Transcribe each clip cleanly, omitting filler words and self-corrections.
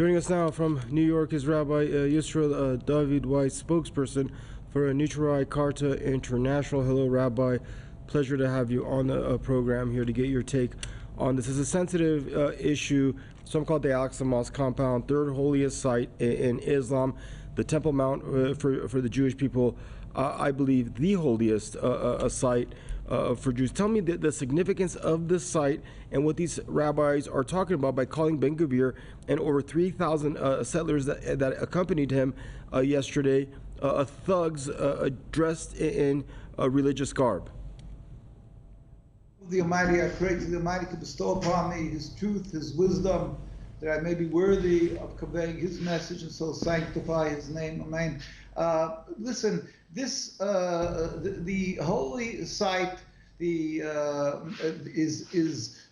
Joining us now from New York is Rabbi Yisrael David Weiss, spokesperson for Neutral Carta International. Hello, Rabbi. Pleasure to have you on the program here to get your take on this. It's a sensitive issue. Some call it the Al-Aqsa Mosque compound, third holiest site in Islam. The Temple Mount for the Jewish people, I believe, the holiest site for Jews. Tell me the significance of this site and what these rabbis are talking about by calling Ben Gvir and over 3,000 settlers that accompanied him yesterday thugs dressed in religious garb. The Almighty, I pray to the Almighty to bestow upon me His truth, His wisdom, that I may be worthy of conveying His message and so sanctify His name. Amen. Listen, this the holy site is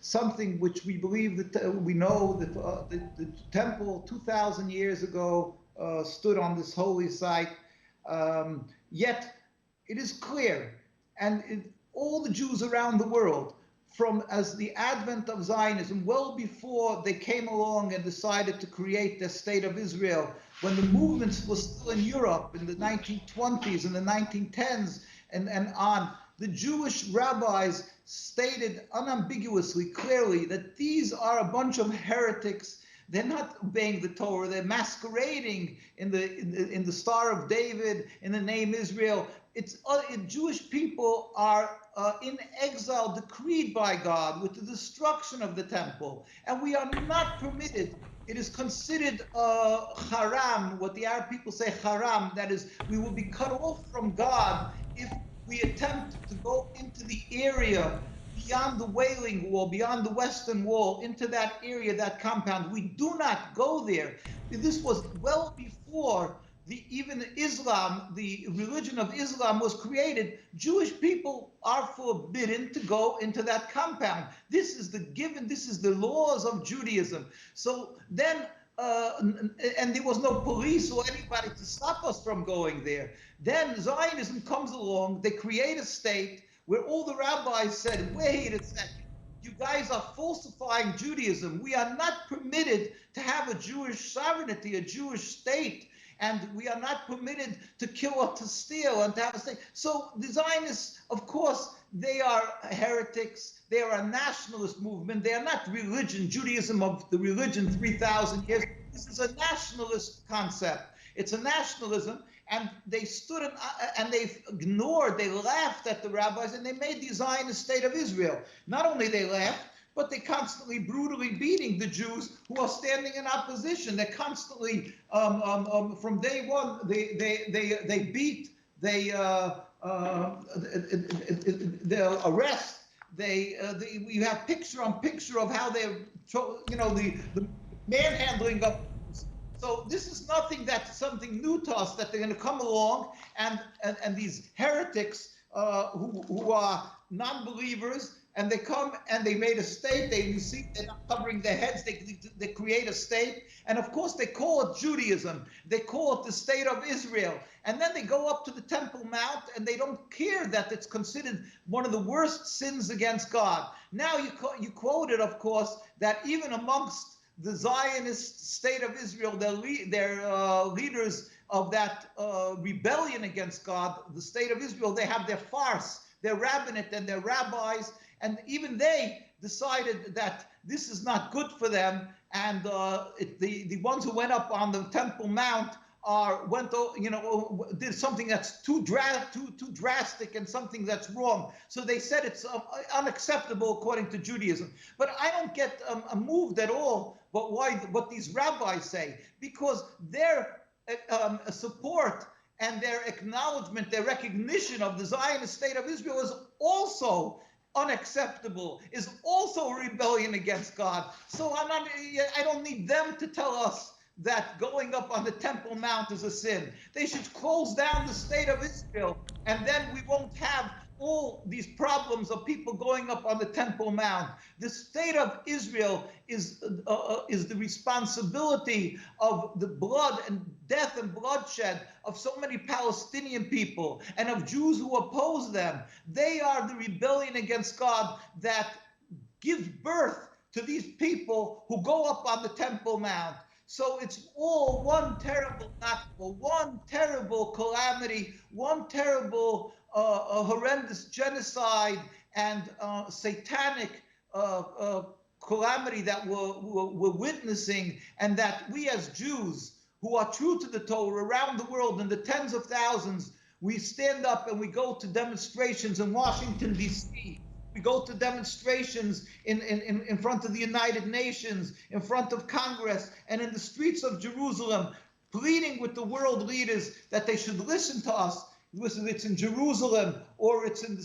something which we believe that we know that the temple 2,000 years ago stood on this holy site. Yet it is clear, and all the Jews around the world, as the advent of Zionism, well before they came along and decided to create the state of Israel, when the movements were still in Europe in the 1920s and the 1910s and on, the Jewish rabbis stated unambiguously, clearly, that these are a bunch of heretics. They're not obeying the Torah. They're masquerading in the Star of David, in the name Israel. Jewish people are in exile, decreed by God with the destruction of the temple, and we are not permitted. It is considered haram, what the Arab people say haram. That is, we will be cut off from God if we attempt to go into the area beyond the Wailing Wall, beyond the Western Wall, into that area, that compound. We do not go there. This was well before even Islam, the religion of Islam, was created. Jewish people are forbidden to go into that compound. This is the laws of Judaism. So then, and there was no police or anybody to stop us from going there. Then Zionism comes along, they create a state where all the rabbis said, wait a second, you guys are falsifying Judaism. We are not permitted to have a Jewish sovereignty, a Jewish state, and we are not permitted to kill or to steal and to have a state. So the Zionists, of course, they are heretics. They are a nationalist movement. They are not religion, Judaism of the religion 3,000 years. This is a nationalist concept. It's a nationalism. And they stood and they ignored, they laughed at the rabbis, and they made the Zionist state of Israel. Not only they laughed, but they constantly brutally beating the Jews who are standing in opposition. They're constantly, from day one, they beat, they arrest. You have picture on picture of how they're, the manhandling of. So this is something new to us, that they're going to come along and these heretics who are non-believers, and they come and they made a state. You see, they're not covering their heads. They create a state, and of course they call it Judaism. They call it the state of Israel, and then they go up to the Temple Mount, and they don't care that it's considered one of the worst sins against God. Now you quoted, of course, that even amongst the Zionist state of Israel, their leaders of that rebellion against God, the state of Israel, they have their farce, their rabbinate and their rabbis, and even they decided that this is not good for them. And the ones who went up on the Temple Mount did something that's too drastic and something that's wrong. So they said it's unacceptable according to Judaism. But I don't get moved at all. But why? What these rabbis say, because their support and their acknowledgement, their recognition of the Zionist state of Israel is also unacceptable, is also a rebellion against God. So I don't need them to tell us that going up on the Temple Mount is a sin. They should close down the state of Israel, and then we won't have all these problems of people going up on the Temple Mount. The state of Israel is the responsibility of the blood and death and bloodshed of so many Palestinian people and of Jews who oppose them. They are the rebellion against God that gives birth to these people who go up on the Temple Mount. So it's all one terrible nakba, one terrible calamity, one terrible horrendous genocide and satanic calamity that we're witnessing, and that we as Jews who are true to the Torah around the world in the tens of thousands, we stand up and we go to demonstrations in Washington, D.C. We go to demonstrations in front of the United Nations, in front of Congress, and in the streets of Jerusalem, pleading with the world leaders that they should listen to us. Listen, it's in Jerusalem, or it's in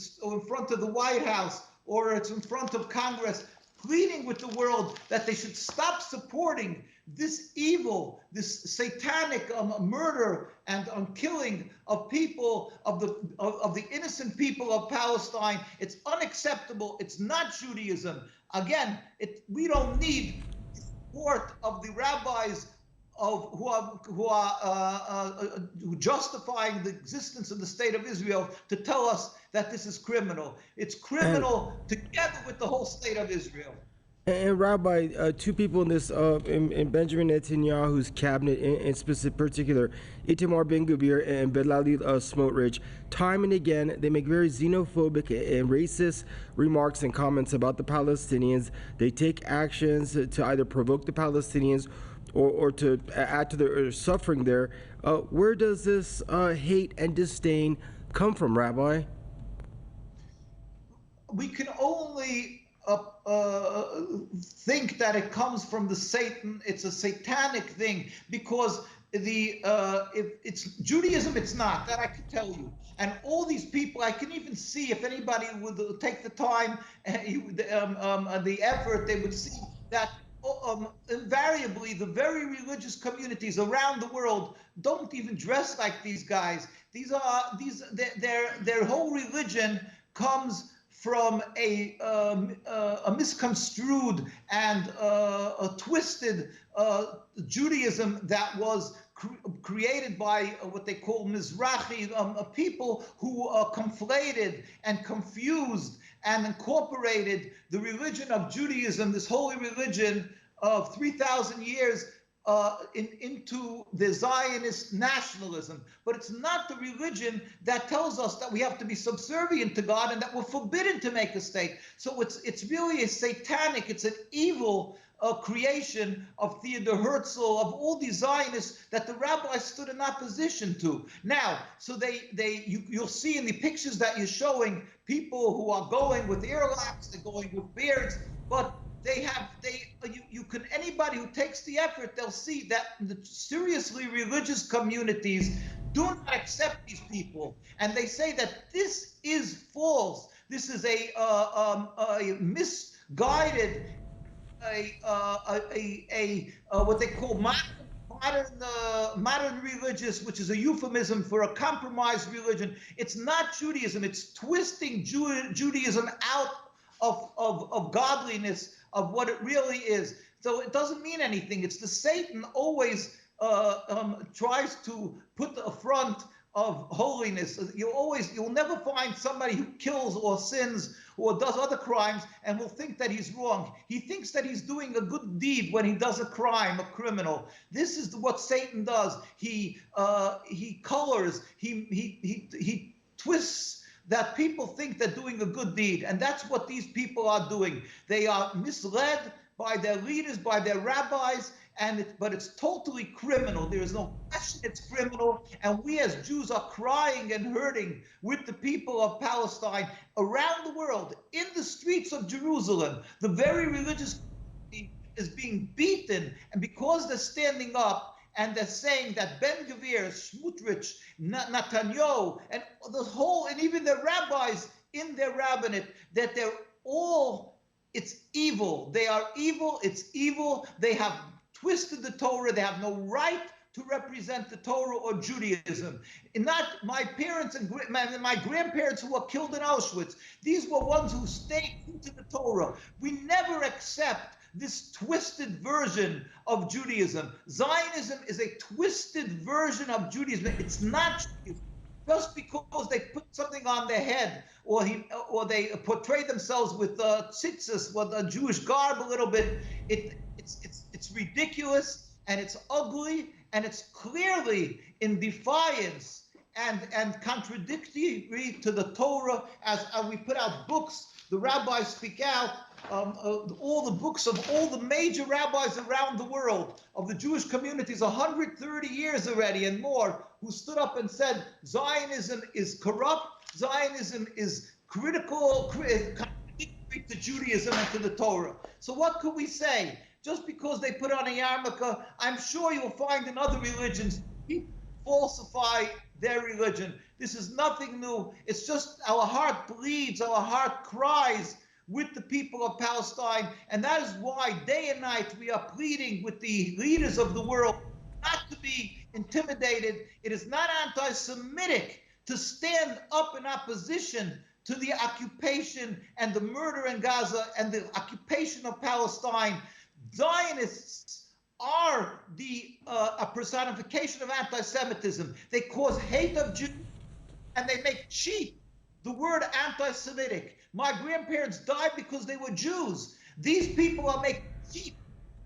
front of the White House, or it's in front of Congress, pleading with the world that they should stop supporting this evil, this satanic murder and killing of people, of the innocent people of Palestine. It's unacceptable. It's not Judaism. Again, we don't need support of the rabbis who are justifying the existence of the state of Israel to tell us that this is criminal. It's criminal together with the whole state of Israel. And Rabbi, two people in this, in Benjamin Netanyahu's cabinet, in specific particular, Itamar Ben-Gvir and Bezalel Smotrich, time and again, they make very xenophobic and racist remarks and comments about the Palestinians. They take actions to either provoke the Palestinians or to add to their suffering there. Where does this hate and disdain come from, Rabbi? We can only think that it comes from the Satan. It's a satanic thing, because if it's Judaism, it's not. That I can tell you. And all these people, I can even see, if anybody would take the time, the effort, they would see that invariably the very religious communities around the world don't even dress like these guys. Their whole religion comes from a misconstrued and a twisted Judaism that was created by what they call Mizrahi people who conflated and confused and incorporated the religion of Judaism, this holy religion of 3,000 years, into the Zionist nationalism. But it's not the religion that tells us that we have to be subservient to God and that we're forbidden to make a state. So it's really a satanic, it's an evil creation of Theodor Herzl, of all these Zionists that the rabbis stood in opposition to. Now, so you'll see in the pictures that you're showing people who are going with earlocks, they're going with beards, but anybody who takes the effort, they'll see that the seriously religious communities do not accept these people, and they say that this is false. This is a misguided, what they call modern religious, which is a euphemism for a compromised religion. It's not Judaism. It's twisting Judaism out of godliness, of what it really is. So it doesn't mean anything. It's the Satan always tries to put the affront of holiness. You'll never find somebody who kills or sins or does other crimes and will think that he's wrong. He thinks that he's doing a good deed when he does a crime, a criminal. This is what Satan does. He colors, he twists that people think they're doing a good deed. And that's what these people are doing. They are misled by their leaders, by their rabbis, but it's totally criminal. There is no question it's criminal. And we as Jews are crying and hurting with the people of Palestine around the world, in the streets of Jerusalem. The very religious community is being beaten. And because they're standing up, and they're saying that Ben-Gvir, Smotrich, Netanyahu, and even the rabbis in their rabbinate, that it's evil. They are evil. It's evil. They have twisted the Torah. They have no right to represent the Torah or Judaism. Not my parents and my grandparents who were killed in Auschwitz. These were ones who stayed into the Torah. We never accept this twisted version of Judaism. Zionism is a twisted version of Judaism. It's not Judaism. Just because they put something on their head, or they portray themselves with tzitzis, with a Jewish garb a little bit, it's ridiculous. and it's ugly, and it's clearly in defiance and contradictory to the Torah. As we put out books, the rabbis speak out, all the books of all the major rabbis around the world, of the Jewish communities, 130 years already and more, who stood up and said Zionism is corrupt, Zionism is critical, contradictory to Judaism and to the Torah. So what could we say? Just because they put on a yarmulke, I'm sure you'll find in other religions people falsify their religion. This is nothing new. It's just our heart bleeds, our heart cries with the people of Palestine. And that is why day and night we are pleading with the leaders of the world not to be intimidated. It is not anti-Semitic to stand up in opposition to the occupation and the murder in Gaza and the occupation of Palestine. Zionists are a personification of anti-Semitism. They cause hate of Jews, and they make cheap the word anti-Semitic. My grandparents died because they were Jews. These people are making cheap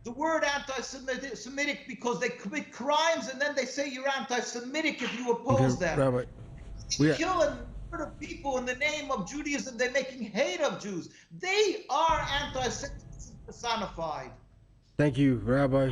the word anti-Semitic because they commit crimes, and then they say you're anti-Semitic if you oppose them. Rabbi, They kill and murder people in the name of Judaism. They're making hate of Jews. They are anti-Semitism personified. Thank you, Rabbi.